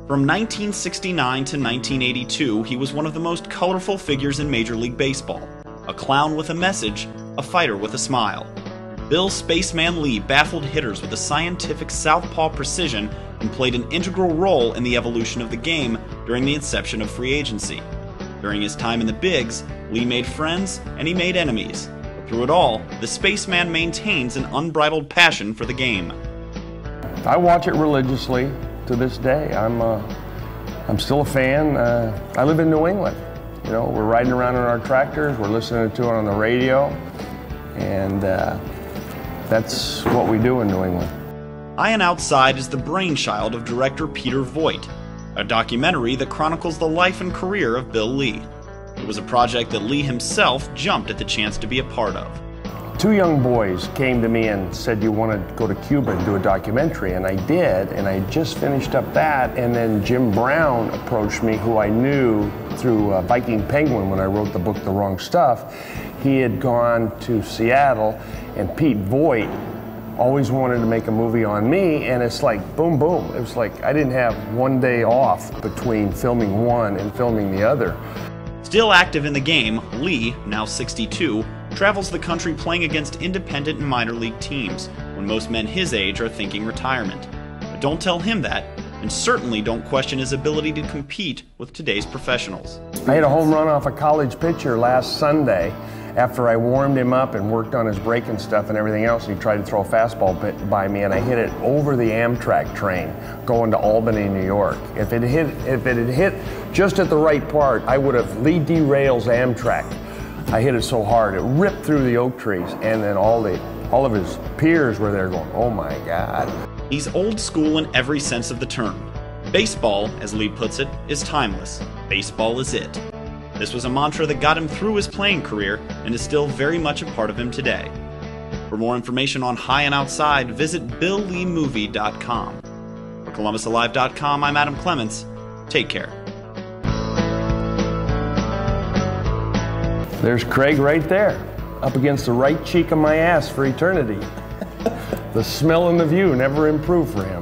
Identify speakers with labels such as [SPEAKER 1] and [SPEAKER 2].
[SPEAKER 1] From 1969 to 1982, he was one of the most colorful figures in Major League Baseball. A clown with a message, a fighter with a smile. Bill Spaceman Lee baffled hitters with a scientific southpaw precision and played an integral role in the evolution of the game during the inception of free agency. During his time in the bigs, Lee made friends and he made enemies. But through it all, the Spaceman maintains an unbridled passion for the game.
[SPEAKER 2] I watch it religiously to this day. I'm still a fan. I live in New England. You know, we're riding around in our tractors, we're listening to it on the radio, and that's what we do in New England.
[SPEAKER 1] High and Outside is the brainchild of director Peter Voigt, a documentary that chronicles the life and career of Bill Lee. It was a project that Lee himself jumped at the chance to be a part of.
[SPEAKER 2] Two young boys came to me and said, "You want to go to Cuba and do a documentary?" And I did, and I just finished up that, and then Jim Brown approached me, who I knew through Viking Penguin when I wrote the book The Wrong Stuff. He had gone to Seattle, and Pete Voigt always wanted to make a movie on me, and it's like boom, boom. It was like I didn't have one day off between filming one and filming the other.
[SPEAKER 1] Still active in the game, Lee, now 62, travels the country playing against independent and minor league teams, when most men his age are thinking retirement. But don't tell him that, and certainly don't question his ability to compete with today's professionals.
[SPEAKER 2] I hit a home run off a college pitcher last Sunday after I warmed him up and worked on his breaking stuff and everything else. He tried to throw a fastball by me, and I hit it over the Amtrak train going to Albany, New York. If it had hit just at the right part, I would have Lee derails Amtrak. I hit it so hard, it ripped through the oak trees, and then all of his peers were there going, "Oh my God."
[SPEAKER 1] He's old school in every sense of the term. Baseball, as Lee puts it, is timeless. Baseball is it. This was a mantra that got him through his playing career and is still very much a part of him today. For more information on High and Outside, visit BillLeeMovie.com. For ColumbusAlive.com, I'm Adam Clements. Take care.
[SPEAKER 2] There's Craig right there, up against the right cheek of my ass for eternity. The smell and the view never improved for him.